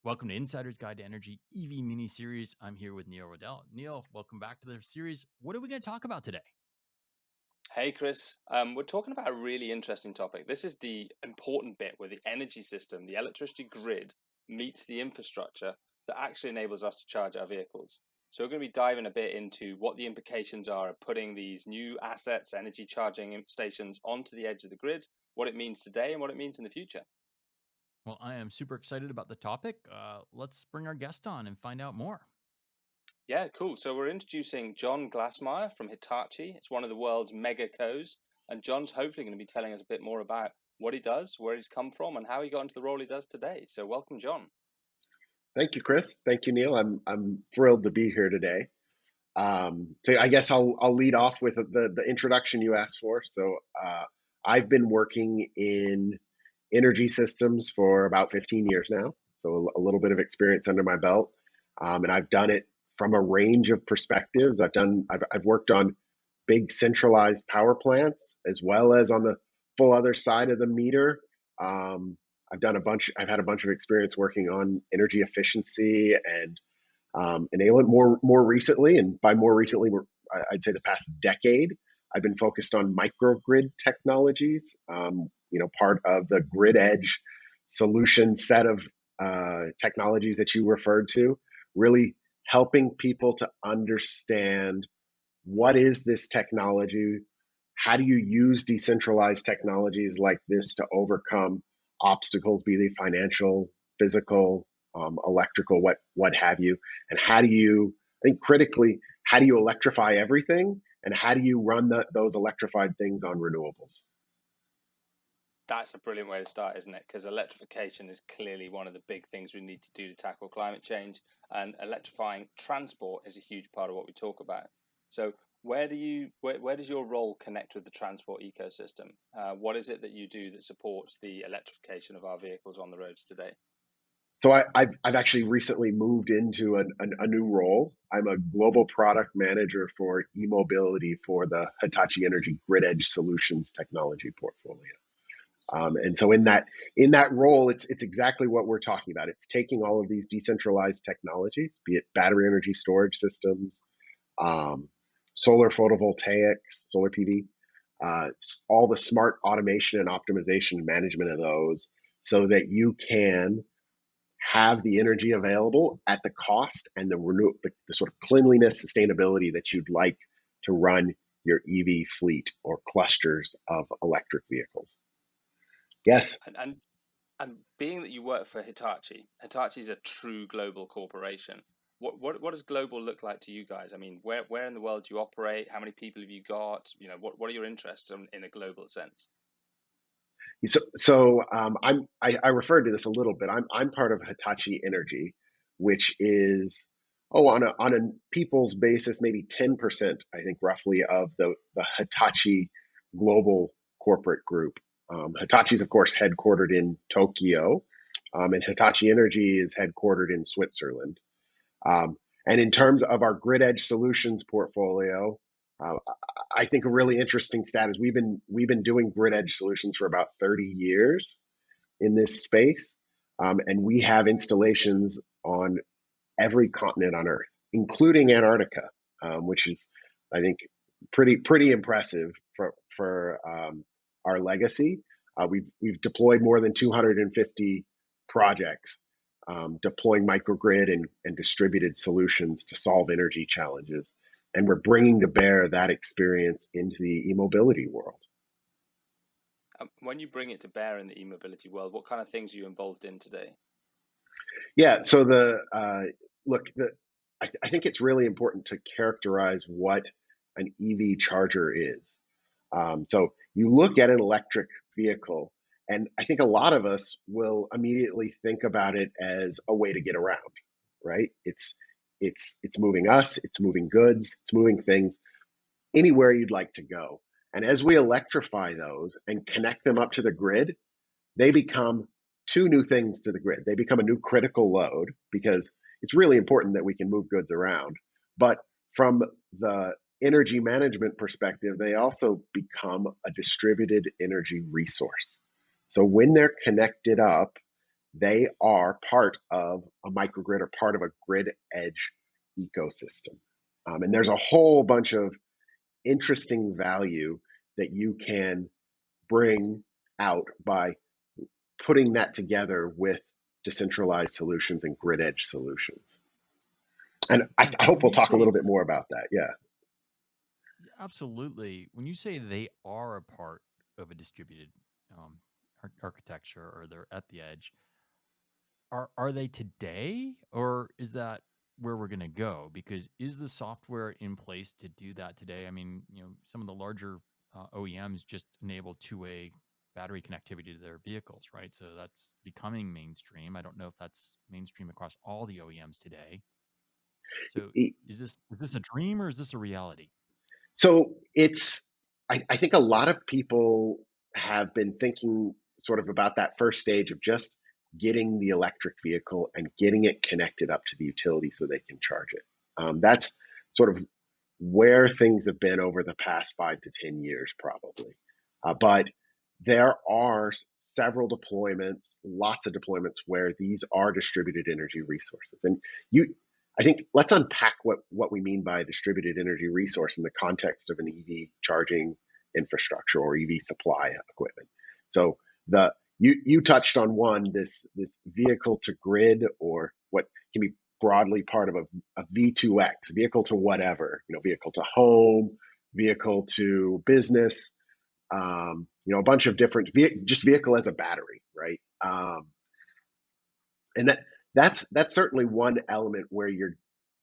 Welcome to Insider's Guide to Energy EV mini series. I'm here with Niall Riddell. Niall, welcome back to the series. What are we going to talk about today? Hey, Chris. We're talking about a really interesting topic. This is the important bit where the energy system, the electricity grid, meets the infrastructure that actually enables us to charge our vehicles. So we're going to be diving a bit into what the implications are of putting these new assets, energy charging stations onto the edge of the grid, what it means today and what it means in the future. Well, I am super excited about the topic. Let's bring our guest on and find out more. Yeah, cool. So we're introducing John Glassmire from Hitachi. It's one of the world's mega cos. And John's hopefully going to be telling us a bit more about what he does, where he's come from, and how he got into the role he does today. So welcome, John. Thank you, Chris. Thank you, Neil. I'm thrilled to be here today. So I guess I'll lead off with the introduction you asked for. So I've been working in energy systems for about 15 years now. So a little bit of experience under my belt, and I've done it from a range of perspectives. I've worked on big centralized power plants as well as on the full other side of the meter. Um, I've had a bunch of experience working on energy efficiency and enablement more recently. And by more recently, I'd say the past decade, I've been focused on microgrid technologies. Part of the grid edge solution set of technologies that you referred to, really helping people to understand what is this technology, how do you use decentralized technologies like this to overcome obstacles, be they financial, physical, electrical, what have you, and how do you, I think critically, how do you electrify everything, and how do you run those electrified things on renewables? That's a brilliant way to start, isn't it? Because electrification is clearly one of the big things we need to do to tackle climate change, and electrifying transport is a huge part of what we talk about. So where does your role connect with the transport ecosystem? What is it that you do that supports the electrification of our vehicles on the roads today? So I've actually recently moved into a new role. I'm a global product manager for e-mobility for the Hitachi Energy Grid Edge Solutions technology portfolio. And so in that role, it's exactly what we're talking about. It's taking all of these decentralized technologies, be it battery energy storage systems, um, solar photovoltaics, solar PV, all the smart automation and optimization and management of those, so that you can have the energy available at the cost and the sort of cleanliness, sustainability that you'd like to run your EV fleet or clusters of electric vehicles. Yes. And being that you work for Hitachi, Hitachi is a true global corporation. What does global look like to you guys? I mean, where in the world do you operate? How many people have you got? What are your interests in a global sense? I referred to this a little bit. I'm part of Hitachi Energy, which is on a people's basis, maybe 10%, I think, roughly of the Hitachi global corporate group. Hitachi is, of course, headquartered in Tokyo, and Hitachi Energy is headquartered in Switzerland. And in terms of our grid edge solutions portfolio, uh, I think a really interesting stat is we've been doing grid edge solutions for about 30 years in this space, and we have installations on every continent on Earth, including Antarctica, which is, I think, pretty impressive for our legacy. We've deployed more than 250 projects, deploying microgrid and distributed solutions to solve energy challenges, and we're bringing to bear that experience into the e-mobility world. When you bring it to bear in the e-mobility world, what kind of things are you involved in today? Yeah. So I think it's really important to characterize what an EV charger is. So you look at an electric vehicle, and I think a lot of us will immediately think about it as a way to get around, right? It's moving us, it's moving goods, it's moving things anywhere you'd like to go. And as we electrify those and connect them up to the grid, they become two new things to the grid. They become a new critical load because it's really important that we can move goods around. But from the energy management perspective, they also become a distributed energy resource. So when they're connected up, they are part of a microgrid or part of a grid edge ecosystem. And there's a whole bunch of interesting value that you can bring out by putting that together with decentralized solutions and grid edge solutions. And I hope When we'll you talk a say, little bit more about that. Yeah. absolutely, when you say they are a part of a distributed um, architecture, or they're at the edge, are they today, or is that where we're going to go? Because is the software in place to do that today? I mean, some of the larger OEMs just enable two-way battery connectivity to their vehicles, right? So that's becoming mainstream. I don't know if that's mainstream across all the OEMs today. So is this a dream, or is this a reality? So I think a lot of people have been thinking sort of about that first stage of just getting the electric vehicle and getting it connected up to the utility so they can charge it. That's sort of where things have been over the past 5 to 10 years, probably. But there are several deployments, lots of deployments where these are distributed energy resources. And I think let's unpack what we mean by a distributed energy resource in the context of an EV charging infrastructure or EV supply equipment. So you touched on this vehicle to grid, or what can be broadly part of a V2X, vehicle to whatever, vehicle to home, vehicle to business, a bunch of different, just vehicle as a battery, right? And that's certainly one element where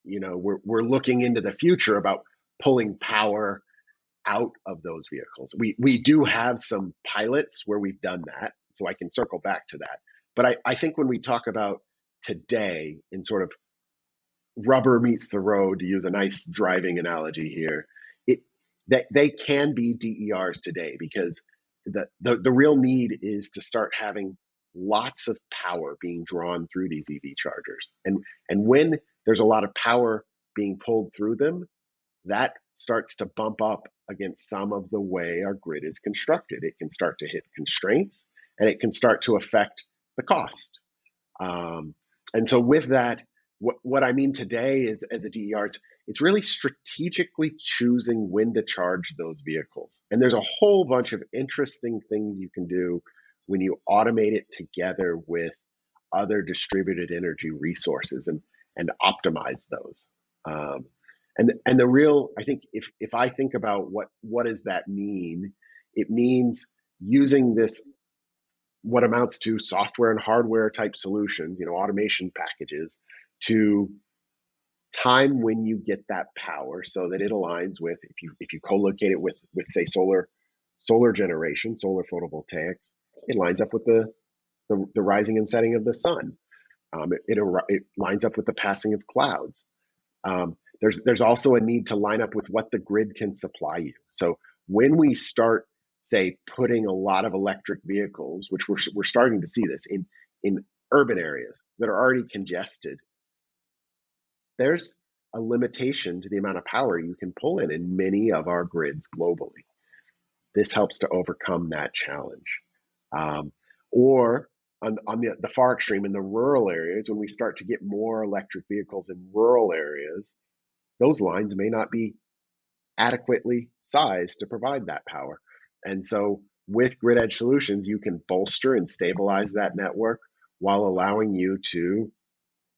we're looking into the future about pulling power out of those vehicles. We do have some pilots where we've done that, so I can circle back to that. But I think when we talk about today in sort of rubber meets the road, to use a nice driving analogy here, that they can be DERs today, because the real need is to start having lots of power being drawn through these EV chargers. And when there's a lot of power being pulled through them, that starts to bump up against some of the way our grid is constructed. It can start to hit constraints, and it can start to affect the cost. And so with that, what I mean today is, as a DER, it's really strategically choosing when to charge those vehicles. And there's a whole bunch of interesting things you can do when you automate it together with other distributed energy resources and optimize those. And the real, I think, if I think about what does that mean, it means using this, what amounts to software and hardware type solutions, automation packages, to time when you get that power so that it aligns with, if you co-locate it with say solar generation, solar photovoltaics, it lines up with the rising and setting of the sun. It lines up with the passing of clouds. There's also a need to line up with what the grid can supply you. So when we start, say, putting a lot of electric vehicles, which we're starting to see this in urban areas that are already congested, there's a limitation to the amount of power you can pull in many of our grids globally. This helps to overcome that challenge. Or on the far extreme, in the rural areas, when we start to get more electric vehicles in rural areas, those lines may not be adequately sized to provide that power. And so with grid edge solutions, you can bolster and stabilize that network while allowing you to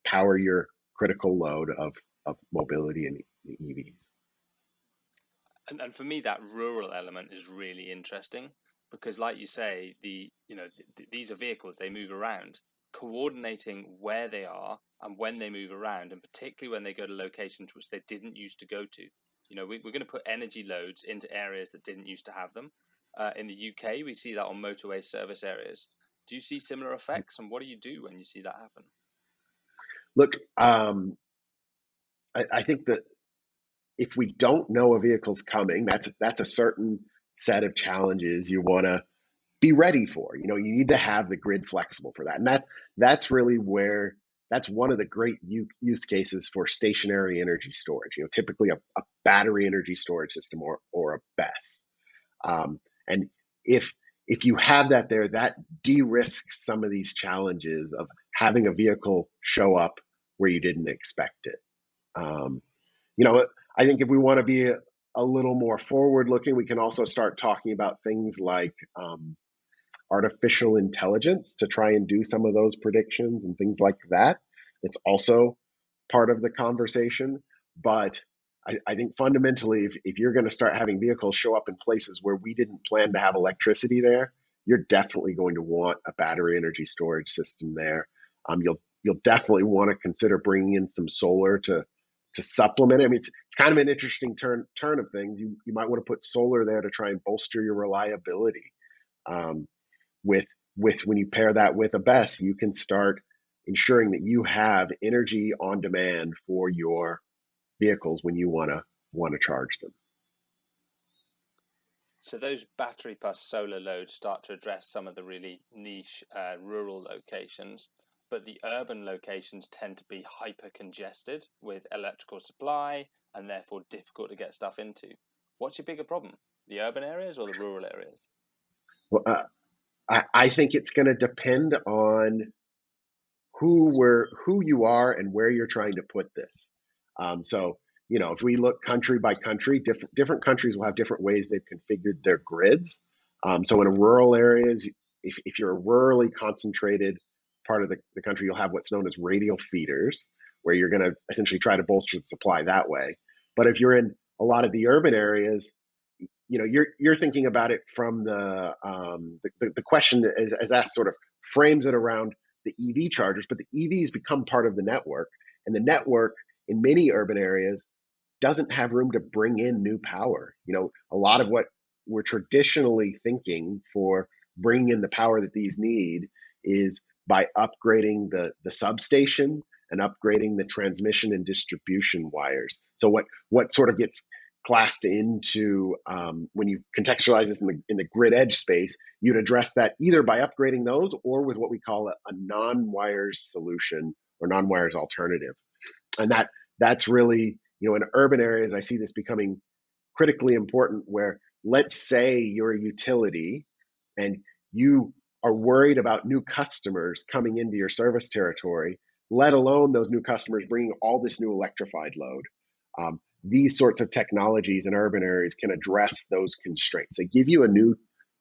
power your critical load of mobility and EVs. And for me, that rural element is really interesting, because, like you say, these are vehicles, they move around. Coordinating where they are and when they move around, and particularly when they go to locations which they didn't used to go to. We're going to put energy loads into areas that didn't used to have them. In the UK, we see that on motorway service areas. Do you see similar effects, and what do you do when you see that happen? Look, I think that if we don't know a vehicle's coming, that's a certain set of challenges you want to be ready for. You need to have the grid flexible for that, and that's really where that's one of the great use cases for stationary energy storage. Typically a battery energy storage system or a BESS. And if if you have that there, that de-risks some of these challenges of having a vehicle show up where you didn't expect it. You know, I think if we want to be a little more forward looking, we can also start talking about things like artificial intelligence to try and do some of those predictions and things like that. It's also part of the conversation. But I think fundamentally, if you're going to start having vehicles show up in places where we didn't plan to have electricity there, you're definitely going to want a battery energy storage system there. You'll definitely want to consider bringing in some solar to supplement it. I mean, it's kind of an interesting turn of things. You might want to put solar there to try and bolster your reliability. With when you pair that with a BESS, you can start ensuring that you have energy on demand for your vehicles when you want to charge them. So those battery plus solar loads start to address some of the really niche rural locations, but the urban locations tend to be hyper congested with electrical supply and therefore difficult to get stuff into. What's your bigger problem, the urban areas or the rural areas? Well, I think it's going to depend on who you are and where you're trying to put this. So, you know, if we look country by country, different countries will have different ways they've configured their grids. So in rural areas, if you're a rurally concentrated part of the country, you'll have what's known as radial feeders, where you're going to essentially try to bolster the supply that way. But if you're in a lot of the urban areas, you know, you're thinking about it from the question as asked sort of frames it around the EV chargers, but the EVs become part of the network, and the network in many urban areas doesn't have room to bring in new power. You know, a lot of what we're traditionally thinking for bringing in the power that these need is by upgrading the substation and upgrading the transmission and distribution wires. So what sort of gets classed into when you contextualize this in the grid edge space, you'd address that either by upgrading those or with what we call a non-wires solution or non-wires alternative. And that's really, you know, in urban areas, I see this becoming critically important where, let's say you're a utility and you are worried about new customers coming into your service territory, let alone those new customers bringing all this new electrified load. These sorts of technologies in urban areas can address those constraints. They give you a new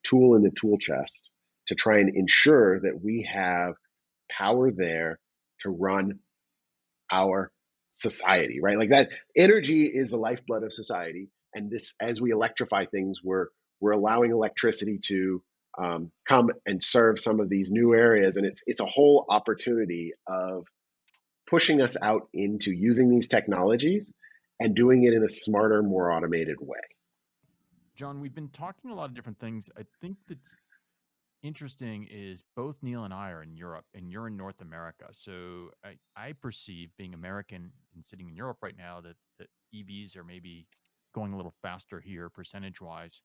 tool in the tool chest to try and ensure that we have power there to run our society, right? Like that energy is the lifeblood of society. And this, as we electrify things, we're allowing electricity to come and serve some of these new areas. And it's a whole opportunity of pushing us out into using these technologies and doing it in a smarter, more automated way. John, we've been talking a lot of different things. I think that's interesting is both Neil and I are in Europe and you're in North America. So I perceive, being American and sitting in Europe right now, that EVs are maybe going a little faster here percentage wise.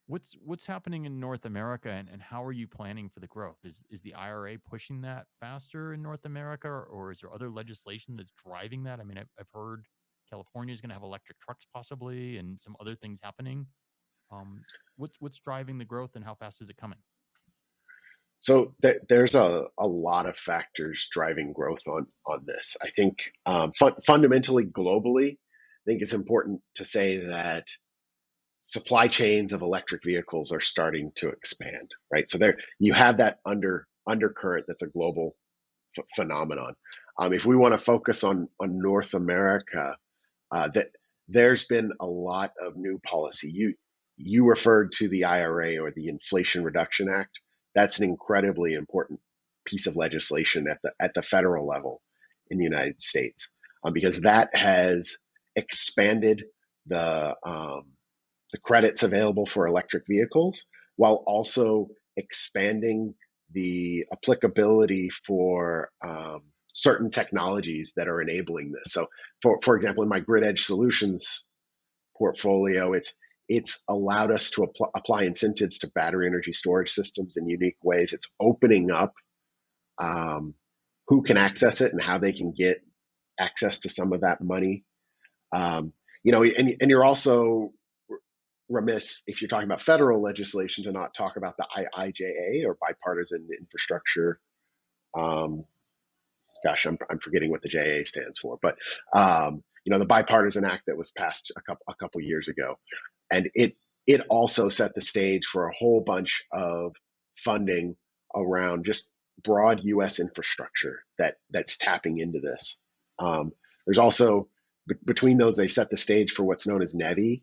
What's happening in North America, and how are you planning for the growth? Is the IRA pushing that faster in North America, or is there other legislation that's driving that? I mean, I've heard California is going to have electric trucks possibly, and some other things happening. What's driving the growth, and how fast is it coming? So there's a lot of factors driving growth on this. I think fundamentally, globally, I think it's important to say that supply chains of electric vehicles are starting to expand, right? So there you have that undercurrent that's a global phenomenon. If we want to focus on North America, that there's been a lot of new policy. You referred to the IRA, or the Inflation Reduction Act. That's an incredibly important piece of legislation at the federal level in the United States, because that has expanded the credits available for electric vehicles, while also expanding the applicability for certain technologies that are enabling this. So, for example, in my Grid Edge Solutions portfolio, it's allowed us to apply incentives to battery energy storage systems in unique ways. It's opening up who can access it and how they can get access to some of that money. You know, and you're also remiss if you're talking about federal legislation to not talk about the IIJA, or Bipartisan Infrastructure. Gosh, I'm forgetting what the JA stands for, but the bipartisan act that was passed a couple years ago, and it also set the stage for a whole bunch of funding around just broad U.S. infrastructure that's tapping into this. There's also, between those, they set the stage for what's known as NEVI,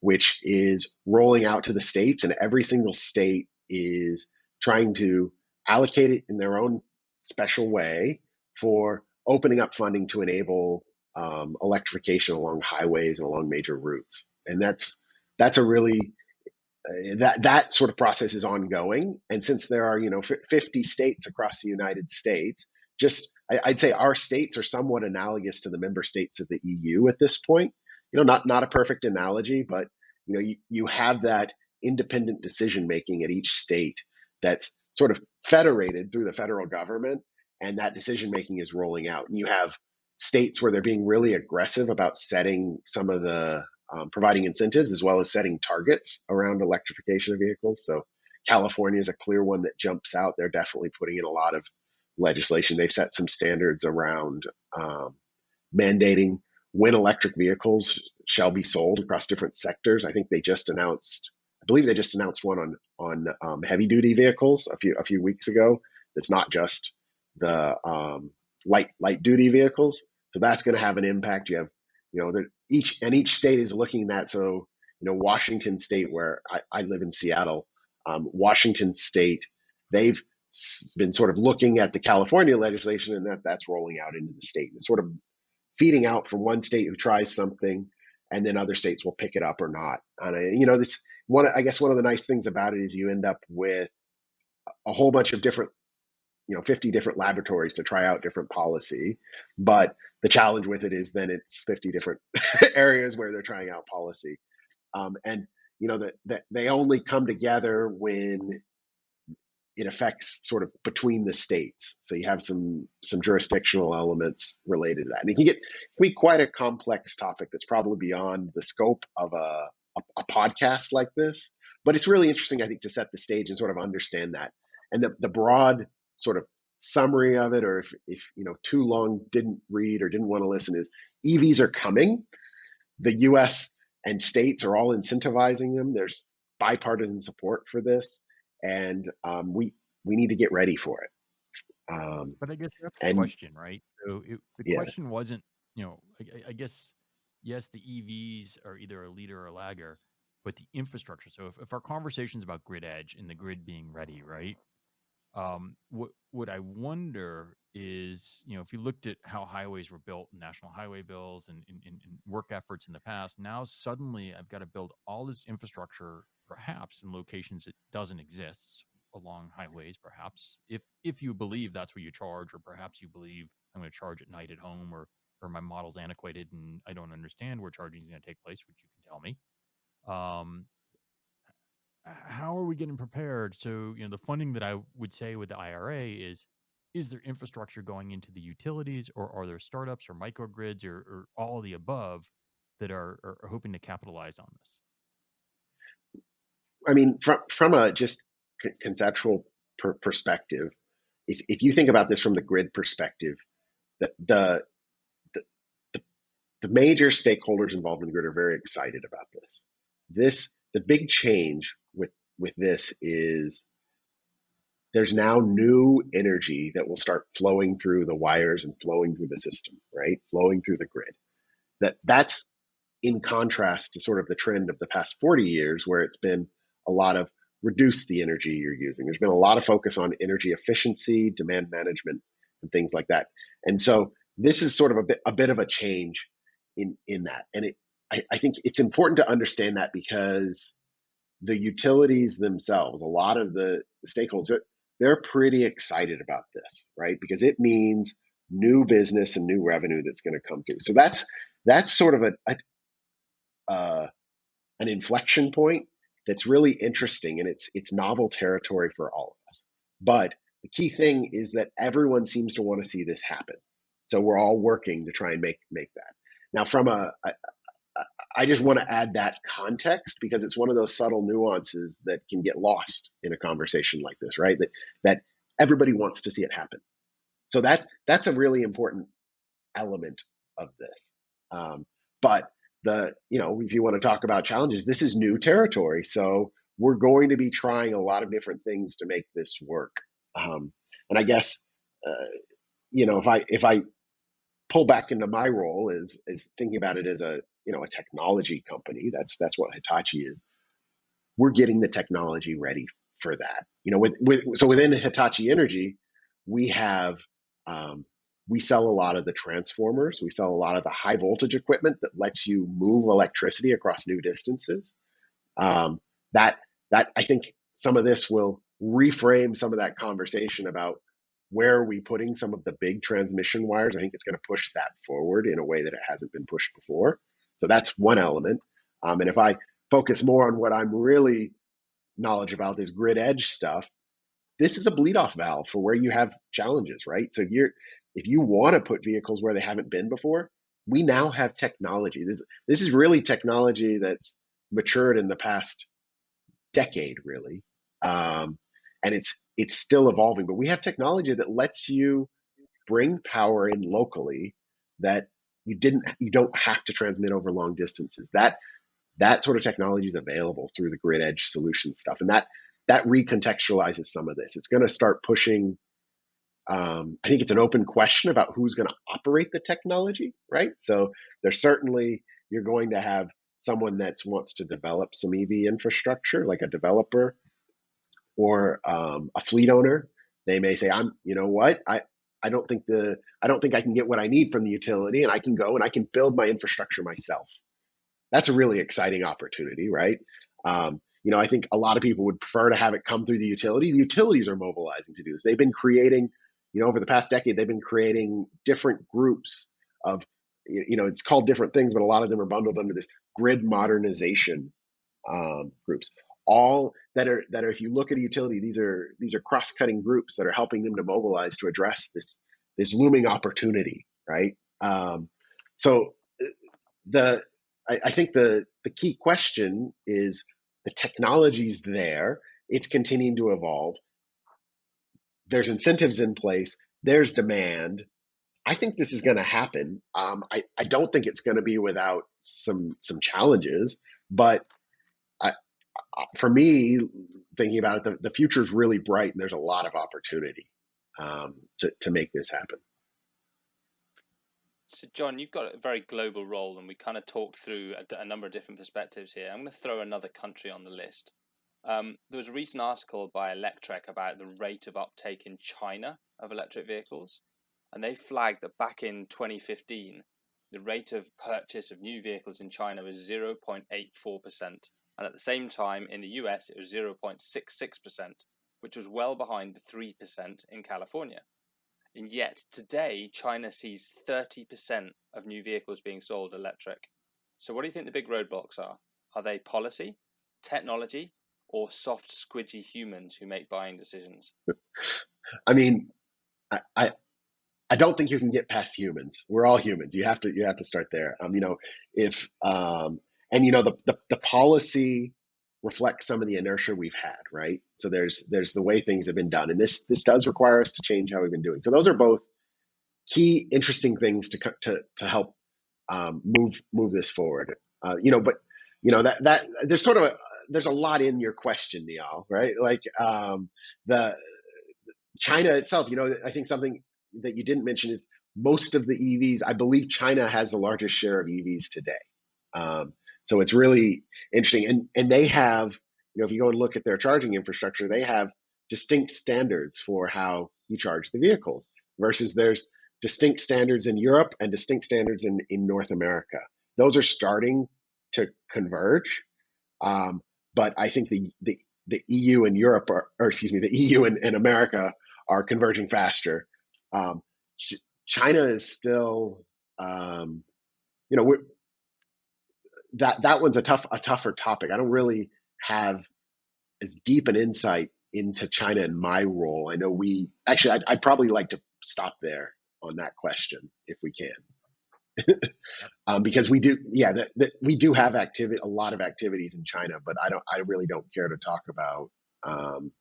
which is rolling out to the states, and every single state is trying to allocate it in their own special way for opening up funding to enable electrification along highways and along major routes. And that's a really that sort of process is ongoing. And since there are 50 states across the United States, I'd say our states are somewhat analogous to the member states of the EU at this point. Not a perfect analogy, but you have that independent decision making at each state that's sort of federated through the federal government, and that decision making is rolling out. And you have states where they're being really aggressive about setting some of the providing incentives as well as setting targets around electrification of vehicles. So California is a clear one that jumps out. They're definitely putting in a lot of legislation. They've set some standards around mandating when electric vehicles shall be sold across different sectors. I believe they just announced one on heavy duty vehicles a few weeks ago. That's not just the light duty vehicles. So that's going to have an impact. You have each state is looking at that. So Washington State, where I live in Seattle, Washington State, they've been sort of looking at the California legislation, and that's rolling out into the state. It's sort of feeding out from one state who tries something, and then other states will pick it up or not. And this one, I guess one of the nice things about it is you end up with a whole bunch of different 50 different laboratories to try out different policy. But the challenge with it is then it's 50 different areas where they're trying out policy. And that they only come together when it affects sort of between the states. So you have some jurisdictional elements related to that. And it can be quite a complex topic that's probably beyond the scope of a podcast like this. But it's really interesting, I think, to set the stage and sort of understand that. And the broad sort of summary of it, or if too long didn't read or didn't want to listen, is EVs are coming. The US and states are all incentivizing them. There's bipartisan support for this, and we need to get ready for it. But I guess that's the And question, right? So the yeah, question wasn't, I guess, yes, the EVs are either a leader or a lagger, but the infrastructure. So if our conversation's about grid edge and the grid being ready, right? What I wonder is, if you looked at how highways were built, national highway bills and work efforts in the past, now suddenly I've got to build all this infrastructure, perhaps in locations that doesn't exist along highways, perhaps if you believe that's where you charge, or perhaps you believe I'm going to charge at night at home, or my model's antiquated and I don't understand where charging is going to take place, which you can tell me. How are we getting prepared? So, the funding that I would say with the IRA is there infrastructure going into the utilities, or are there startups or microgrids or all of the above that are hoping to capitalize on this? I mean, from a just conceptual perspective, if you think about this from the grid perspective, the the major stakeholders involved in the grid are very excited about this. The big change with this is there's now new energy that will start flowing through the wires and flowing through the system, right? Flowing through the grid. That's in contrast to sort of the trend of the past 40 years, where it's been a lot of reduce the energy you're using. There's been a lot of focus on energy efficiency, demand management, and things like that. And so this is sort of a bit of a change in that. And I think it's important to understand that, because the utilities themselves, a lot of the stakeholders, they're pretty excited about this, right? Because it means new business and new revenue that's going to come through. So that's sort of an inflection point that's really interesting, and it's novel territory for all of us. But the key thing is that everyone seems to want to see this happen. So we're all working to try and make that. Now, from I just want to add that context because it's one of those subtle nuances that can get lost in a conversation like this, right? That everybody wants to see it happen. So that's a really important element of this. But if you want to talk about challenges, this is new territory. So we're going to be trying a lot of different things to make this work. And I guess, if I pull back into my role is thinking about it as a technology company. That's what Hitachi is. We're getting the technology ready for that. So within Hitachi Energy, we have we sell a lot of the transformers. We sell a lot of the high voltage equipment that lets you move electricity across new distances. That I think some of this will reframe some of that conversation about where are we putting some of the big transmission wires. I think it's going to push that forward in a way that it hasn't been pushed before. So that's one element. And if I focus more on what I'm really knowledgeable about, this grid edge stuff, this is a bleed off valve for where you have challenges, right? So if you want to put vehicles where they haven't been before, we now have technology. This is really technology that's matured in the past decade, really, and it's still evolving. But we have technology that lets you bring power in locally that you don't have to transmit over long distances. That sort of technology is available through the grid edge solution stuff, and that recontextualizes some of this. It's going to start pushing. I think it's an open question about who's going to operate the technology, right? So there's certainly, you're going to have someone that wants to develop some EV infrastructure, like a developer or a fleet owner. They may say, you know what, I don't think I can get what I need from the utility, and I can go and I can build my infrastructure myself. That's a really exciting opportunity, right? I think a lot of people would prefer to have it come through the utility. The utilities are mobilizing to do this. They've been creating, over the past decade, they've been creating different groups of, it's called different things, but a lot of them are bundled under this grid modernization groups. All that are, if you look at a utility, these are cross-cutting groups that are helping them to mobilize to address this looming opportunity, right? So I think the key question is, the technology's there, it's continuing to evolve. There's incentives in place, there's demand. I think this is going to happen. I don't think it's going to be without some challenges, but for me, thinking about it, the future is really bright, and there's a lot of opportunity to make this happen. So, John, you've got a very global role, and we kind of talked through a number of different perspectives here. I'm going to throw another country on the list. There was a recent article by Electrek about the rate of uptake in China of electric vehicles, and they flagged that back in 2015, the rate of purchase of new vehicles in China was 0.84%, and at the same time in the US, it was 0.66%, which was well behind the 3% in California. And yet today, China sees 30% of new vehicles being sold electric. So what do you think the big roadblocks are? Are they policy, technology, or soft, squidgy humans who make buying decisions? I mean, I don't think you can get past humans. We're all humans. You have to start there. The policy reflects some of the inertia we've had, right? So there's the way things have been done, and this does require us to change how we've been doing. So those are both key, interesting things to help move this forward. That there's a lot in your question, Niall, right? Like the China itself. I think something that you didn't mention is most of the EVs. I believe China has the largest share of EVs today. So it's really interesting. And they have, if you go and look at their charging infrastructure, they have distinct standards for how you charge the vehicles, versus there's distinct standards in Europe and distinct standards in North America. Those are starting to converge. But I think the EU and Europe the EU and America are converging faster. China is still, that one's a tougher topic. I don't really have as deep an insight into China in my role. I know I'd probably like to stop there on that question if we can. Yep. Because we do, yeah, we do have activity, a lot of activities in China, but I really don't care to talk about um,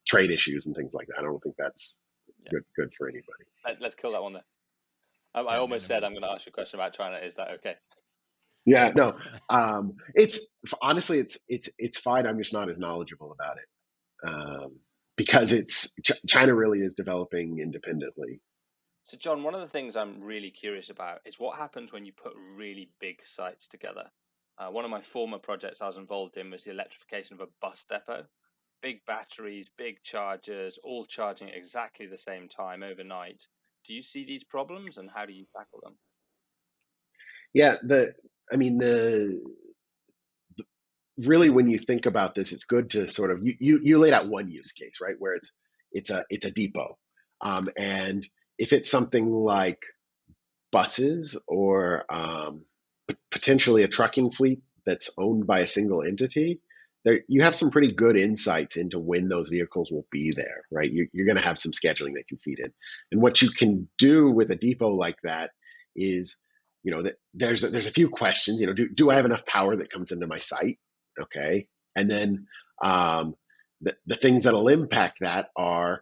trade issues and things like that. I don't think that's Yeah. good for anybody. Let's kill that one there. I Yeah, almost said minimum. I'm going to ask you a question about China. Is that okay? Yeah, no, it's honestly, it's fine. I'm just not as knowledgeable about it because China really is developing independently. So, John, one of the things I'm really curious about is what happens when you put really big sites together. One of my former projects I was involved in was the electrification of a bus depot. Big batteries, big chargers, all charging at exactly the same time overnight. Do you see these problems, and how do you tackle them? Yeah, I mean the really when you think about this, it's good to sort of you laid out one use case, right, where it's a depot, and if it's something like buses or potentially a trucking fleet that's owned by a single entity, there you have some pretty good insights into when those vehicles will be there, right? You're going to have some scheduling that can feed in, and what you can do with a depot like that is, that there's a few questions. Do I have enough power that comes into my site? Okay, and then um, the things that'll impact that are,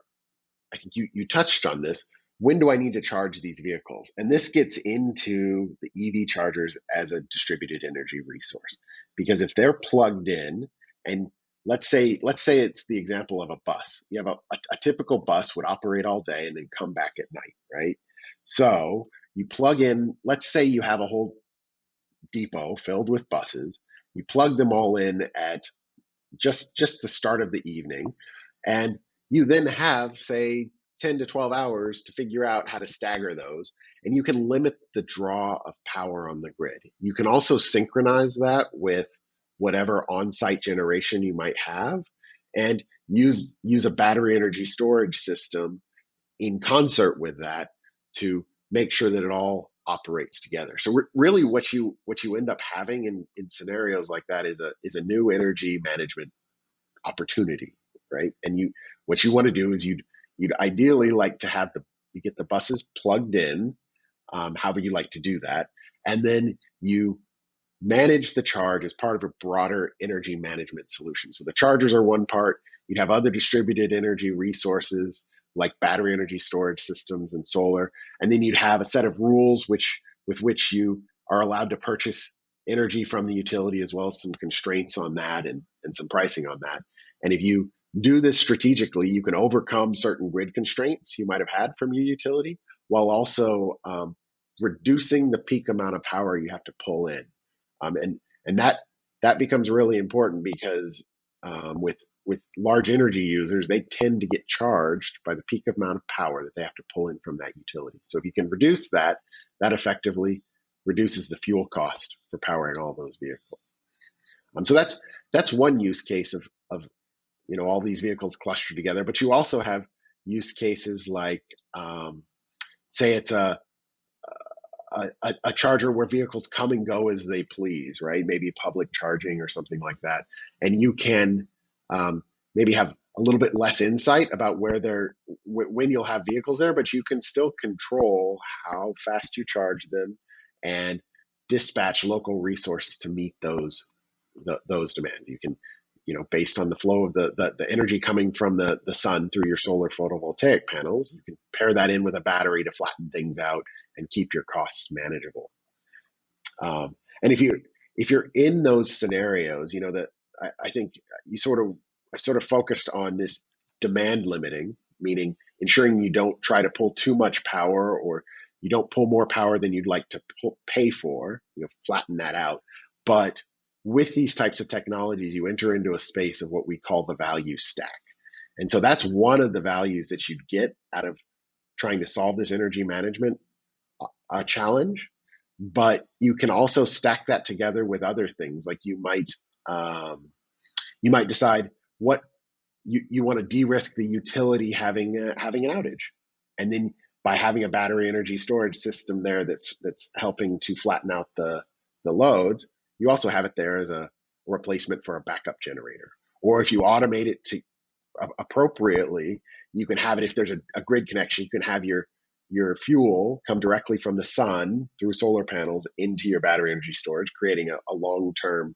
I think you touched on this. When do I need to charge these vehicles? And this gets into the EV chargers as a distributed energy resource, because if they're plugged in, and let's say it's the example of a bus. You have a typical bus would operate all day and then come back at night, right? So you plug in. Let's say you have a whole depot filled with buses. You plug them all in at just the start of the evening, and you then have, say, 10 to 12 hours to figure out how to stagger those, and you can limit the draw of power on the grid. You can also synchronize that with whatever on-site generation you might have, and use a battery energy storage system in concert with that to make sure that it all operates together. So really what you end up having in scenarios like that is a new energy management opportunity, right? And what you want to do is you'd ideally like to have you get the buses plugged in, however you like to do that, and then you manage the charge as part of a broader energy management solution. So the chargers are one part. You'd have other distributed energy resources like battery energy storage systems and solar, and then you'd have a set of rules with which you are allowed to purchase energy from the utility, as well as some constraints on that and some pricing on that. And if you do this strategically, you can overcome certain grid constraints you might have had from your utility, while also reducing the peak amount of power you have to pull in. And that becomes really important because with large energy users, they tend to get charged by the peak amount of power that they have to pull in from that utility. So if you can reduce that, that effectively reduces the fuel cost for powering all those vehicles. So that's one use case of all these vehicles clustered together. But you also have use cases like, say it's a charger where vehicles come and go as they please, right? Maybe public charging or something like that. And you can maybe have a little bit less insight about when you'll have vehicles there, but you can still control how fast you charge them and dispatch local resources to meet those demands. You can, based on the flow of the energy coming from the sun through your solar photovoltaic panels, you can pair that in with a battery to flatten things out and keep your costs manageable. And if you're in those scenarios, that I think I sort of focused on this demand limiting, meaning ensuring you don't try to pull too much power, or you don't pull more power than you'd like to pay for. Flatten that out. But with these types of technologies, you enter into a space of what we call the value stack. And so that's one of the values that you'd get out of trying to solve this energy management challenge. But you can also stack that together with other things, like you might decide what you want to de-risk the utility having an outage, and then by having a battery energy storage system there that's helping to flatten out the loads, you also have it there as a replacement for a backup generator. Or if you automate it to appropriately, you can have it, if there's a grid connection, you can have your your fuel come directly from the sun through solar panels into your battery energy storage, creating a long-term,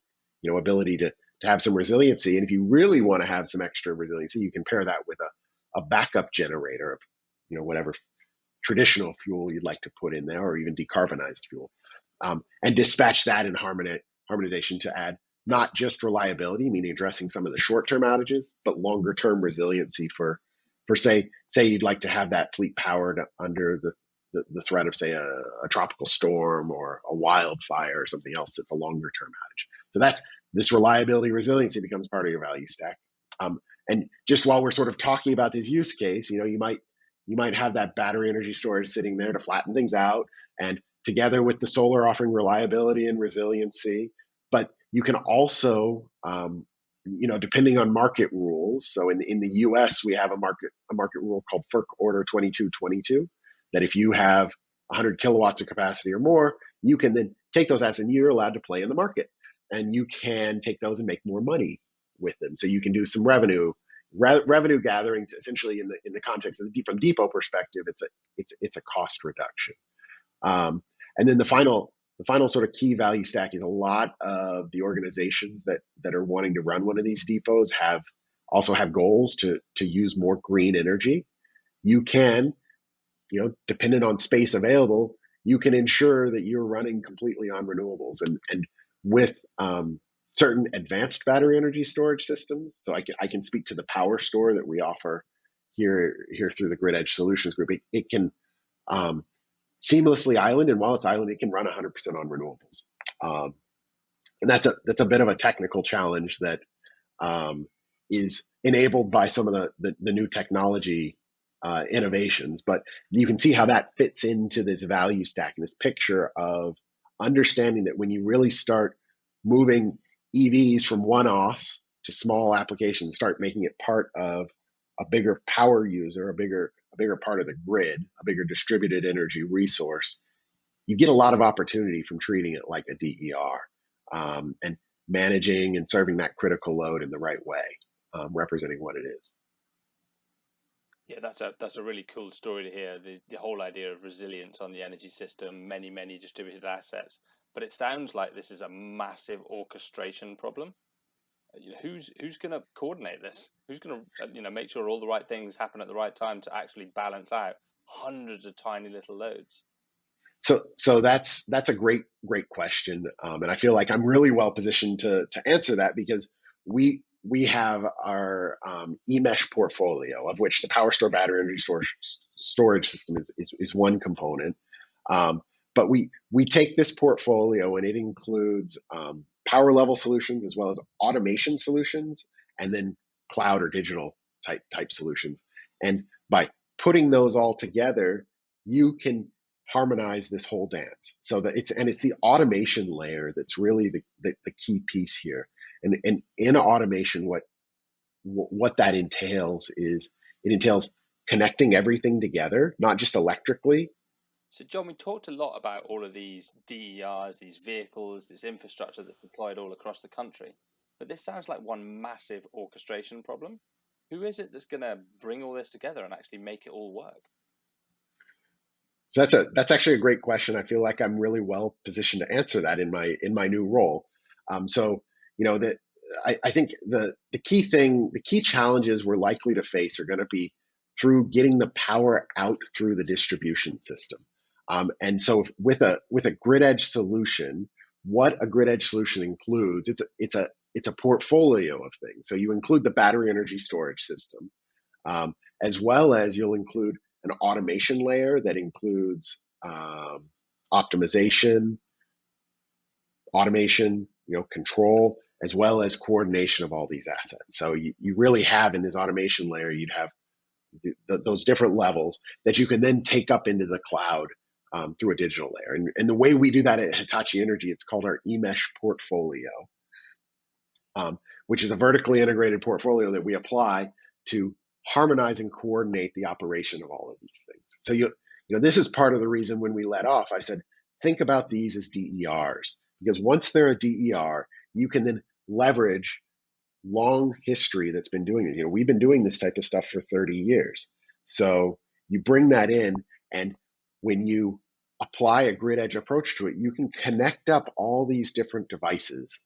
ability to have some resiliency. And if you really want to have some extra resiliency, you can pair that with a backup generator of, whatever traditional fuel you'd like to put in there, or even decarbonized fuel, and dispatch that in harmonization to add not just reliability, meaning addressing some of the short-term outages, but longer-term resiliency for say you'd like to have that fleet powered under the threat of, say, a tropical storm or a wildfire or something else that's a longer-term outage. So that's this reliability resiliency becomes part of your value stack. And just while we're sort of talking about this use case, you might have that battery energy storage sitting there to flatten things out, and together with the solar offering reliability and resiliency. But you can also, depending on market rules. So in the U.S., we have a market rule called FERC Order 2222, that if you have 100 kilowatts of capacity or more, you can then take those assets and you're allowed to play in the market, and you can take those and make more money with them. So you can do some revenue gathering, to essentially in the context of from depot perspective, it's a cost reduction. And then the final sort of key value stack is a lot of the organizations that are wanting to run one of these depots also have goals to use more green energy. You can, dependent on space available, you can ensure that you're running completely on renewables, and with certain advanced battery energy storage systems. So I can speak to the Power Store that we offer here through the Grid Edge Solutions Group. It can seamlessly island, and while it's island, it can run 100% on renewables. And that's a bit of a technical challenge that is enabled by some of the new technology innovations. But you can see how that fits into this value stack and this picture of understanding that when you really start moving EVs from one-offs to small applications, start making it part of a bigger power user, a bigger part of the grid, a bigger distributed energy resource, you get a lot of opportunity from treating it like a DER, and managing and serving that critical load in the right way, representing what it is. Yeah, that's a really cool story to hear. The whole idea of resilience on the energy system, many distributed assets. But it sounds like this is a massive orchestration problem. Who's going to coordinate this? Who's going to make sure all the right things happen at the right time to actually balance out hundreds of tiny little loads? So that's a great question, and I feel like I'm really well positioned to answer that, because we have our eMesh portfolio, of which the Power Store battery energy storage system is one component. But we take this portfolio, and it includes power level solutions as well as automation solutions, and then cloud or digital type solutions. And by putting those all together, you can harmonize this whole dance. So that it's the automation layer that's really the key piece here. And in automation, what that entails is it entails connecting everything together, not just electrically. So, John, we talked a lot about all of these DERs, these vehicles, this infrastructure that's deployed all across the country. But this sounds like one massive orchestration problem. Who is it that's going to bring all this together and actually make it all work? So that's actually a great question. I feel like I'm really well positioned to answer that in my new role. So that I think the key challenges we're likely to face are going to be through getting the power out through the distribution system. And so with a grid edge solution, what a grid edge solution includes, it's a portfolio of things. So you include the battery energy storage system, as well as you'll include an automation layer that includes optimization, automation, control, as well as coordination of all these assets. So you really have, in this automation layer, you'd have those different levels that you can then take up into the cloud through a digital layer. And the way we do that at Hitachi Energy, it's called our eMesh portfolio, which is a vertically integrated portfolio that we apply to harmonize and coordinate the operation of all of these things. So this is part of the reason when we let off, I said, think about these as DERs, because once they're a DER, you can then leverage long history that's been doing it. We've been doing this type of stuff for 30 years. So you bring that in, and when you apply a grid edge approach to it, you can connect up all these different devices,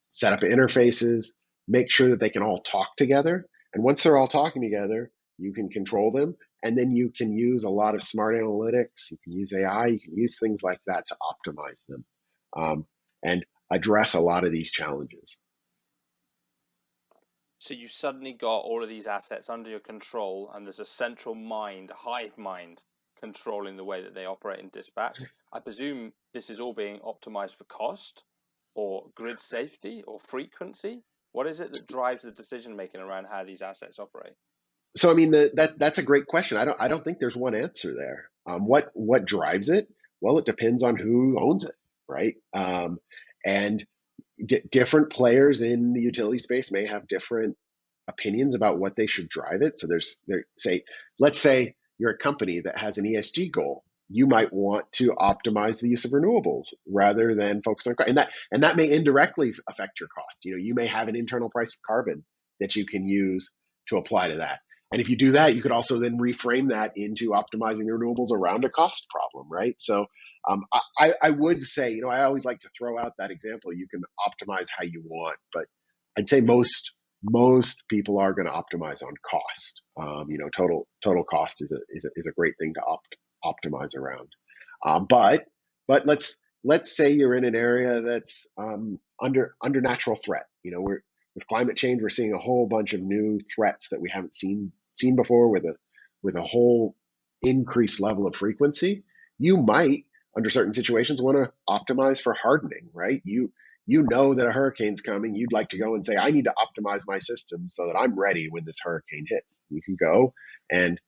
set up interfaces, make sure that they can all talk together. And once they're all talking together, you can control them. And then you can use a lot of smart analytics. You can use AI. You can use things like that to optimize them, and address a lot of these challenges. So you suddenly got all of these assets under your control, and there's a central mind, a hive mind, controlling the way that they operate and dispatch. I presume this is all being optimized for cost or grid safety or frequency. What is it that drives the decision making around how these assets operate? So I mean, that's a great question. I don't think there's one answer there. What drives it? Well, it depends on who owns it, right? And different players in the utility space may have different opinions about what they should drive it. So let's say you're a company that has an ESG goal. You might want to optimize the use of renewables rather than focus on, and that may indirectly affect your cost. You may have an internal price of carbon that you can use to apply to that. And if you do that, you could also then reframe that into optimizing the renewables around a cost problem, right? So I would say, I always like to throw out that example. You can optimize how you want, but I'd say most people are going to optimize on cost. Total cost is a great thing to optimize around. But let's say you're in an area that's under natural threat. With climate change, we're seeing a whole bunch of new threats that we haven't seen before with a whole increased level of frequency. You might, under certain situations, want to optimize for hardening, right? You know that a hurricane's coming. You'd like to go and say, I need to optimize my system so that I'm ready when this hurricane hits. You can go and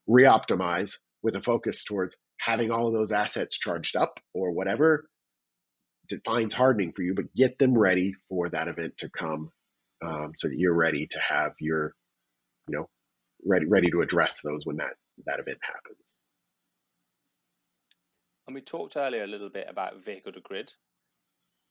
re-optimize with a focus towards having all of those assets charged up or whatever defines hardening for you, but get them ready for that event to come, so that you're ready to have your, ready to address those when that event happens. And we talked earlier a little bit about vehicle to grid.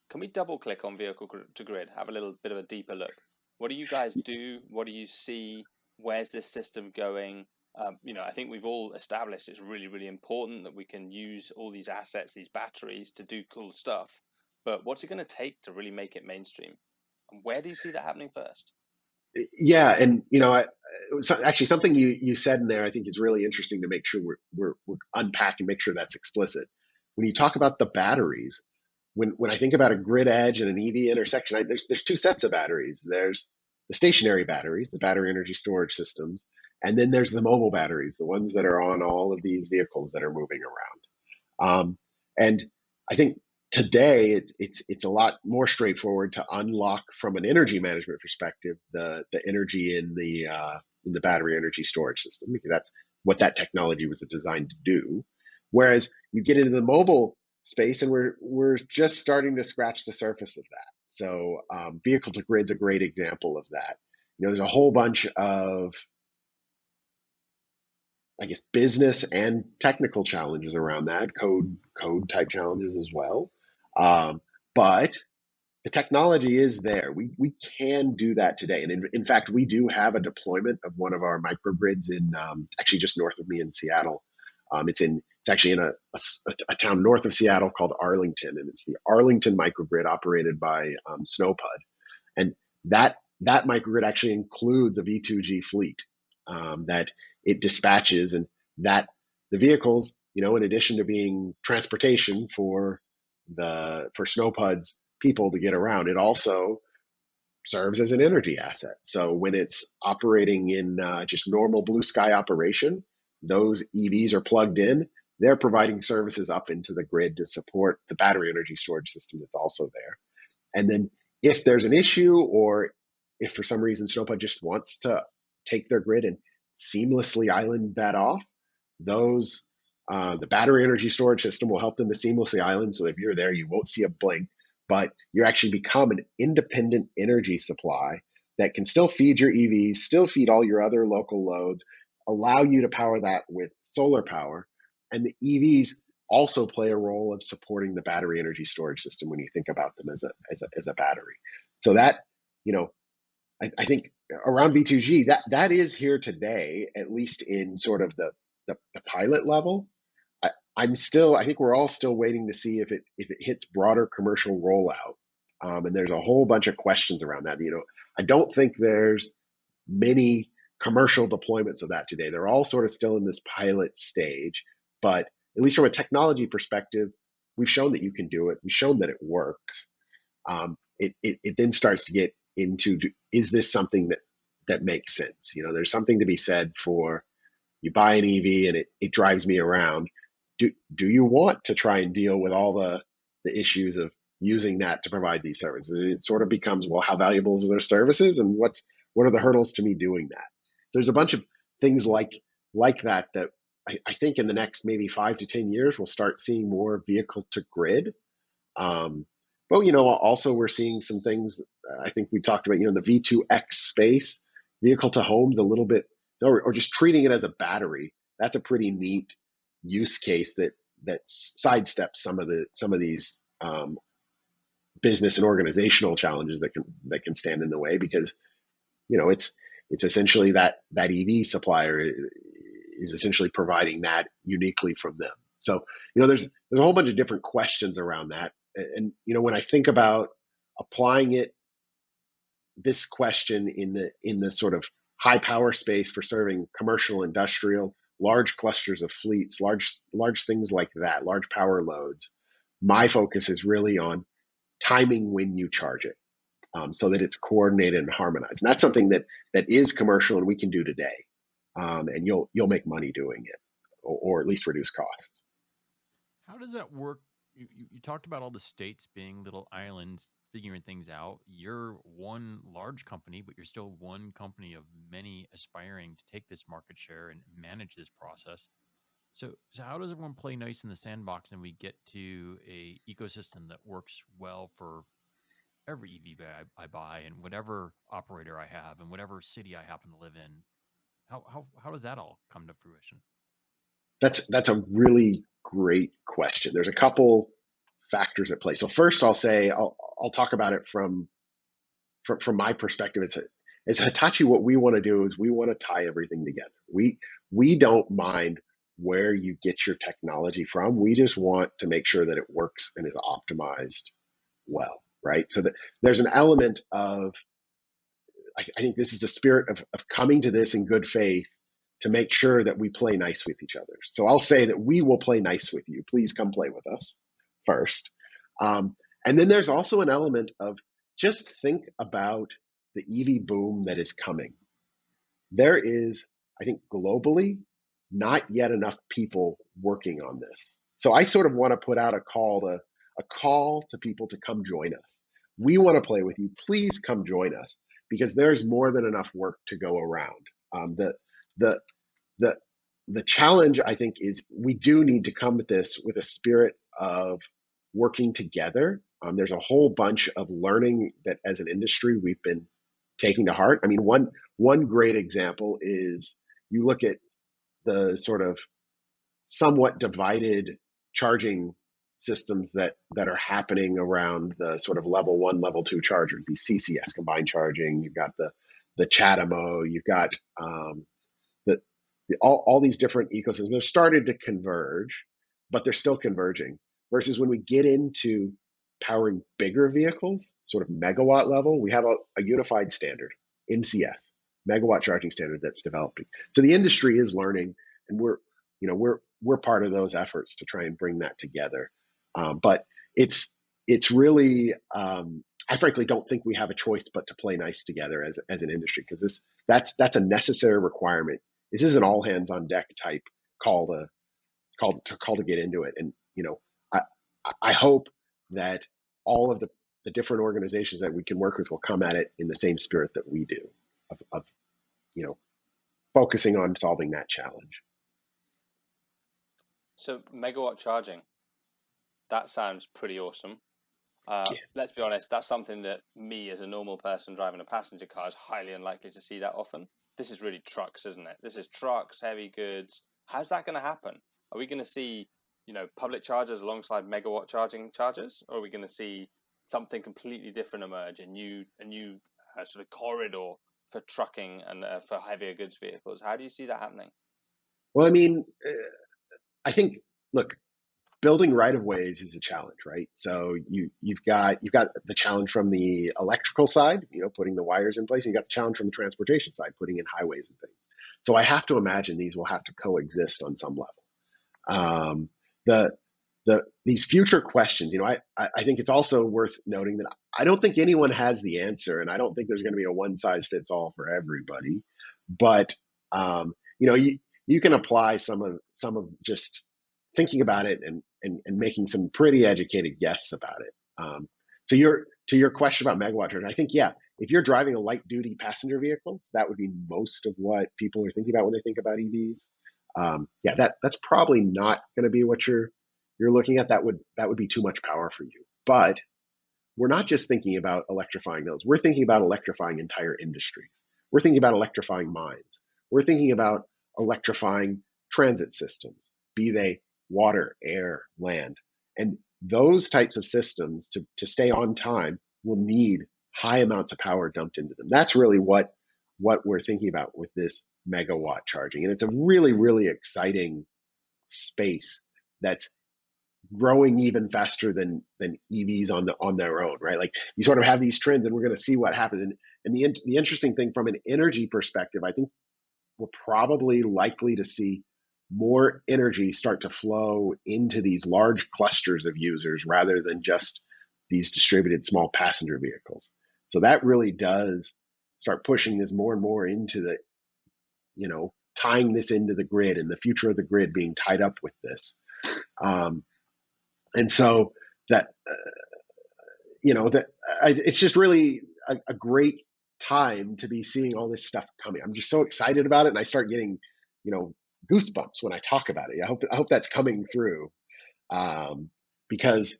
Can we double click on vehicle to grid, have a little bit of a deeper look? What do you guys do? What do you see? Where's this system going? I think we've all established it's really, really important that we can use all these assets, these batteries, to do cool stuff. But what's it going to take to really make it mainstream? And where do you see that happening first? Yeah, and actually something you said in there I think is really interesting to make sure we're unpack and make sure that's explicit. When you talk about the batteries, when I think about a grid edge and an EV intersection, there's two sets of batteries. There's the stationary batteries, the battery energy storage systems, and then there's the mobile batteries, the ones that are on all of these vehicles that are moving around. And I think today it's a lot more straightforward to unlock from an energy management perspective the energy in the battery energy storage system, because that's what that technology was designed to do. Whereas you get into the mobile space, and we're just starting to scratch the surface of that. So vehicle to grid's a great example of that. There's a whole bunch of, I guess, business and technical challenges around that, code type challenges as well. But the technology is there. We can do that today. And in fact, we do have a deployment of one of our microgrids in actually just north of me in Seattle. It's actually in a town north of Seattle called Arlington, and it's the Arlington microgrid operated by Snowpud. And that microgrid actually includes a V2G fleet that it dispatches, and that the vehicles, in addition to being transportation for Snowpud's people to get around, it also serves as an energy asset. So when it's operating in just normal blue sky operation, those EVs are plugged in. They're providing services up into the grid to support the battery energy storage system that's also there. And then if there's an issue, or if for some reason Snowpud just wants to take their grid and seamlessly island that off, the battery energy storage system will help them to seamlessly island. So if you're there, you won't see a blink, but you actually become an independent energy supply that can still feed your EVs, still feed all your other local loads, allow you to power that with solar power. And the EVs also play a role of supporting the battery energy storage system when you think about them as a battery. So that, I think around V2G, that is here today, at least in sort of the the pilot level. I think we're all still waiting to see if it hits broader commercial rollout. And there's a whole bunch of questions around that. I don't think there's many commercial deployments of that today. They're all sort of still in this pilot stage, but at least from a technology perspective, we've shown that you can do it. We've shown that it works. It then starts to get into, is this something that makes sense? There's something to be said for, you buy an EV and it drives me around. Do you want to try and deal with all the issues of using that to provide these services? And it sort of becomes, well, how valuable are those services, and what are the hurdles to me doing that? There's a bunch of things like that I think in the next maybe 5 to 10 years we'll start seeing more vehicle to grid. But also we're seeing some things. I think we talked about in the V2X space, vehicle to homes a little bit, or just treating it as a battery. That's a pretty neat use case that sidesteps some of these business and organizational challenges that can stand in the way, because it's essentially that EV supplier is essentially providing that uniquely from them. So there's a whole bunch of different questions around that, and when I think about applying this question in the sort of high power space for serving commercial, industrial, large clusters of fleets, large things like that, large power loads, my focus is really on timing when you charge it, so that it's coordinated and harmonized. And that's something that is commercial and we can do today, and you'll make money doing it, or at least reduce costs. How does that work? You talked about all the states being little islands figuring things out. You're one large company, but you're still one company of many aspiring to take this market share and manage this process. So how does everyone play nice in the sandbox and we get to a ecosystem that works well for every EV I buy and whatever operator I have and whatever city I happen to live in? How does that all come to fruition? That's a really great question. There's a couple factors at play. So first, I'll talk about it from my perspective. As Hitachi, what we want to do is we want to tie everything together. We don't mind where you get your technology from. We just want to make sure that it works and is optimized well, right? So that there's an element of, I think this is the spirit of coming to this in good faith to make sure that we play nice with each other. So I'll say that we will play nice with you. Please come play with us first. And then there's also an element of, just think about the EV boom that is coming. There is, I think, globally, not yet enough people working on this. So I sort of want to put out a call to people to come join us. We want to play with you. Please come join us, because there's more than enough work to go around. The challenge, I think, is we do need to come at this with a spirit of working together. There's a whole bunch of learning that, as an industry, we've been taking to heart. I mean, one great example is, you look at the sort of somewhat divided charging systems that are happening around the sort of level 1, level 2 chargers, these CCS, combined charging. You've got the CHAdeMO, you've got all these different ecosystems. They're started to converge, but they're still converging. Versus when we get into powering bigger vehicles, sort of megawatt level, we have a unified standard, MCS, megawatt charging standard, that's developing. So the industry is learning, and we're part of those efforts to try and bring that together. But it's really, I frankly don't think we have a choice but to play nice together as an industry, because that's a necessary requirement. This is an all hands on deck type call to get into it. And I hope that all of the different organizations that we can work with will come at it in the same spirit that we do, of focusing on solving that challenge. So megawatt charging, that sounds pretty awesome. Let's be honest, that's something that me, as a normal person driving a passenger car, is highly unlikely to see that often. This is really trucks, isn't it? This is trucks, heavy goods. How's that going to happen? Are we going to see, public chargers alongside megawatt charging chargers, or are we going to see something completely different emerge, a new sort of corridor for trucking and for heavier goods vehicles? How do you see that happening? Well, I mean, I think, look, building right of ways is a challenge, right? So you've got the challenge from the electrical side, putting the wires in place. And you got the challenge from the transportation side, putting in highways and things. So I have to imagine these will have to coexist on some level. Um, the these future questions, I think it's also worth noting that I don't think anyone has the answer, and I don't think there's going to be a one size fits all for everybody. But you can apply some of just thinking about it and making some pretty educated guesses about it. So to your question about megawatt charge, I think, yeah, if you're driving a light duty passenger vehicle, so that would be most of what people are thinking about when they think about EVs. Yeah, that's probably not going to be what you're looking at. That would be too much power for you. But we're not just thinking about electrifying those. We're thinking about electrifying entire industries. We're thinking about electrifying mines. We're thinking about electrifying transit systems, be they water, air, land. And those types of systems to stay on time will need high amounts of power dumped into them. That's really what we're thinking about with this megawatt charging. And it's a really, really exciting space that's growing even faster than EVs on their own, right? Like you sort of have these trends, and we're going to see what happens. And the interesting thing from an energy perspective, I think we're probably likely to see more energy start to flow into these large clusters of users rather than just these distributed small passenger vehicles. So that really does start pushing this more and more into the, tying this into the grid and the future of the grid being tied up with this. And so that, it's just really a great time to be seeing all this stuff coming. I'm just so excited about it, and I start getting, goosebumps when I talk about it. I hope that's coming through, because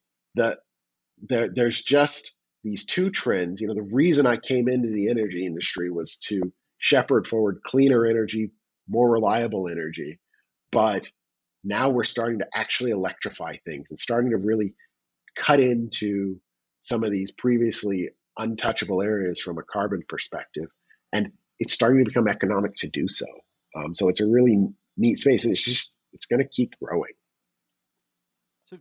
there's just these two trends. The reason I came into the energy industry was to shepherd forward cleaner energy, more reliable energy, but now we're starting to actually electrify things and starting to really cut into some of these previously untouchable areas from a carbon perspective. And it's starting to become economic to do so. So it's a really neat space, and it's going to keep growing. So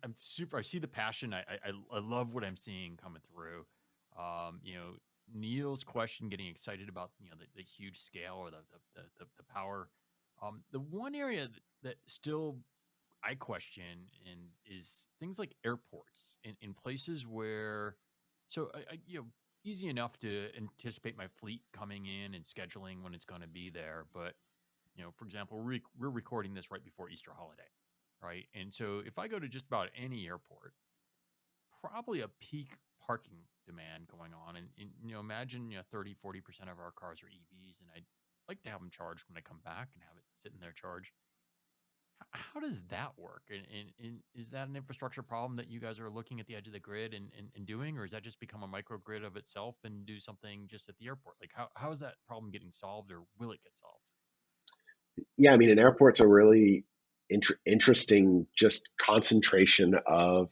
I'm super. I see the passion. I love what I'm seeing coming through. Neil's question, getting excited about the huge scale or the power. The one area that still I question and is things like airports in places where, so easy enough to anticipate my fleet coming in and scheduling when it's going to be there. But for example, we're recording this right before Easter holiday, right? And so if I go to just about any airport, probably a peak parking demand going on, and imagine 30-40% of our cars are EVs, and I'd like to have them charged when I come back and have it sitting there charged. How does that work? And is that an infrastructure problem that you guys are looking at the edge of the grid and doing, or is that just become a microgrid of itself and do something just at the airport? Like how is that problem getting solved, or will it get solved? Yeah, I mean, an airport's a really interesting just concentration of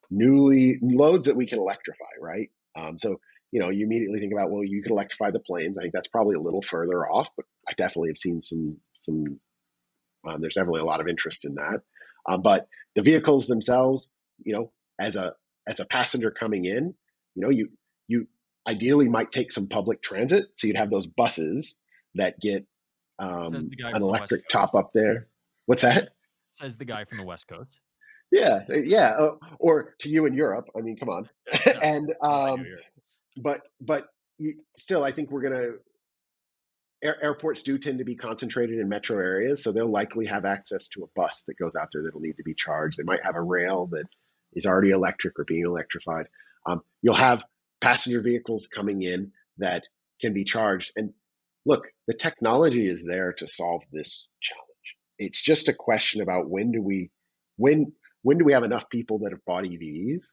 newly loads that we can electrify, right? So you immediately think about, well, you can electrify the planes. I think that's probably a little further off, but I definitely have seen some. There's definitely a lot of interest in that. But the vehicles themselves, as a passenger coming in, you ideally might take some public transit. So you'd have those buses that get Says the guy an from the West electric Coast. top up there. What's that? Says the guy from the West Coast. Yeah. Or to you in Europe. I mean, come on. Exactly. And I do here. but still, I think we're gonna. Airports do tend to be concentrated in metro areas, so they'll likely have access to a bus that goes out there that'll need to be charged. They might have a rail that is already electric or being electrified. You'll have passenger vehicles coming in that can be charged. And look, the technology is there to solve this challenge. It's just a question about when do we have enough people that have bought EVs,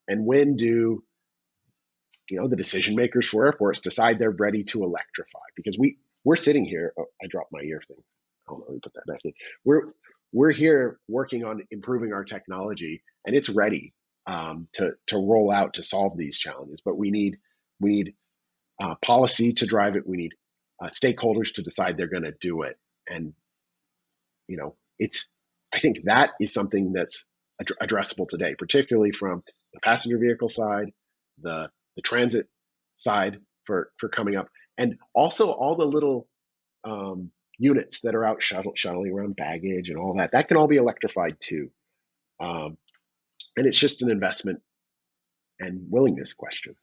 and when do the decision makers for airports decide they're ready to electrify? Because we're sitting here. Oh, I dropped my ear thing. Hold on, let me put that back in. We're here working on improving our technology, and it's ready to roll out to solve these challenges. But we need policy to drive it. We need stakeholders to decide they're going to do it, And I think that is something that's addressable today, particularly from the passenger vehicle side, the transit side for coming up, and also all the little units that are out shuttling around baggage and all that. That can all be electrified too. And it's just an investment and willingness question.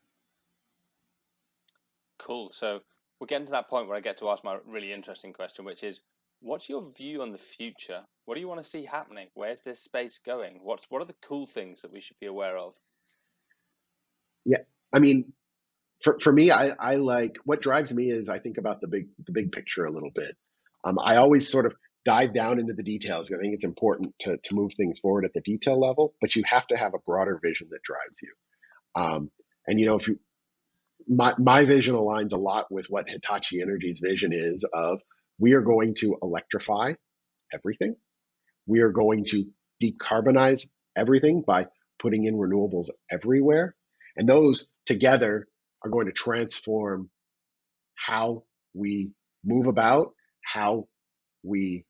Cool. So we're getting to that point where I get to ask my really interesting question, which is, what's your view on the future? What do you want to see happening? Where's this space going? What are the cool things that we should be aware of? Yeah, I mean, for me, I like, what drives me is I think about the big picture a little bit. I always sort of dive down into the details. I think it's important to move things forward at the detail level, but you have to have a broader vision that drives you. And if you my vision aligns a lot with what Hitachi Energy's vision is of, we are going to electrify everything. We are going to decarbonize everything by putting in renewables everywhere. And those together are going to transform how we move about, how we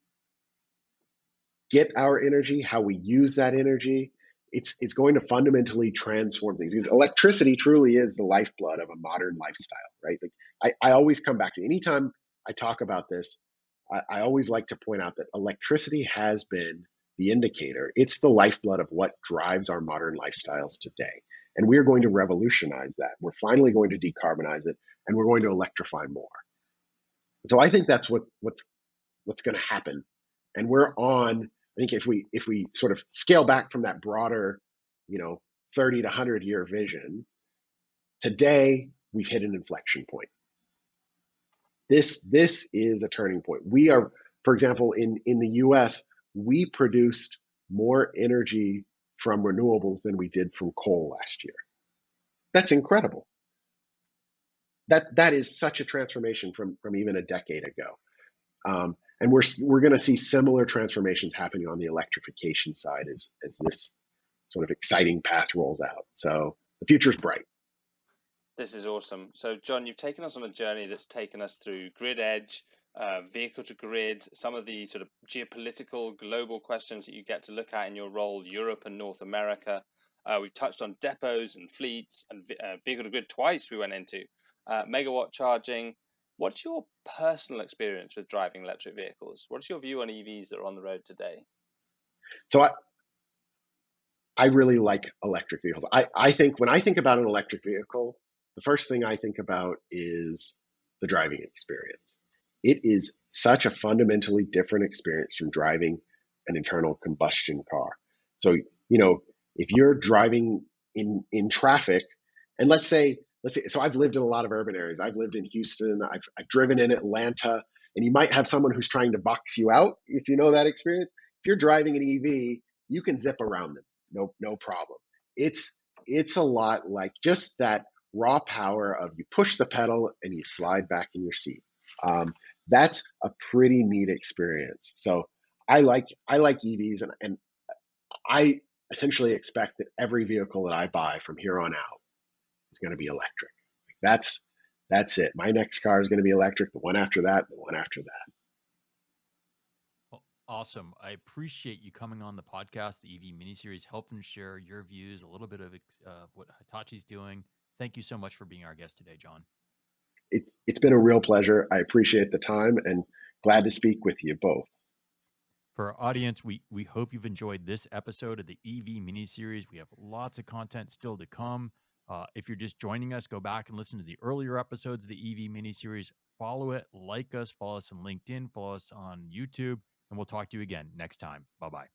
get our energy, how we use that energy. It's going to fundamentally transform things, because electricity truly is the lifeblood of a modern lifestyle, right? Like I always come back to, anytime I talk about this, I always like to point out that electricity has been the indicator. It's the lifeblood of what drives our modern lifestyles today. And we're going to revolutionize that. We're finally going to decarbonize it, and we're going to electrify more. So I think that's what's going to happen. And we're on, I think if we sort of scale back from that broader, 30 to 100-year vision, today we've hit an inflection point. This is a turning point. We are, for example, in the US, we produced more energy from renewables than we did from coal last year. That's incredible. That is such a transformation from even a decade ago. And we're going to see similar transformations happening on the electrification side as this sort of exciting path rolls out. So the future's bright. This is awesome. So, John, you've taken us on a journey that's taken us through grid edge, vehicle to grid, some of the sort of geopolitical global questions that you get to look at in your role, Europe and North America. We've touched on depots and fleets, and vehicle to grid twice we went into, megawatt charging. What's your personal experience with driving electric vehicles? What's your view on EVs that are on the road today? So I really like electric vehicles. I think when I think about an electric vehicle, the first thing I think about is the driving experience. It is such a fundamentally different experience from driving an internal combustion car. So, if you're driving in traffic, and let's say, so I've lived in a lot of urban areas. I've lived in Houston, I've driven in Atlanta, and you might have someone who's trying to box you out, if you know that experience. If you're driving an EV, you can zip around them, no problem. It's a lot like just that raw power of, you push the pedal and you slide back in your seat. That's a pretty neat experience. So I like EVs, and I essentially expect that every vehicle that I buy from here on out is going to be electric. That's it. My next car is going to be electric. The one after that, the one after that. Well, awesome. I appreciate you coming on the podcast, the EV miniseries, helping share your views, a little bit of what Hitachi's doing. Thank you so much for being our guest today, John. It's been a real pleasure. I appreciate the time, and glad to speak with you both. For our audience, we hope you've enjoyed this episode of the EV miniseries. We have lots of content still to come. If you're just joining us, go back and listen to the earlier episodes of the EV miniseries. Follow it, like us, follow us on LinkedIn, follow us on YouTube, and we'll talk to you again next time. Bye-bye.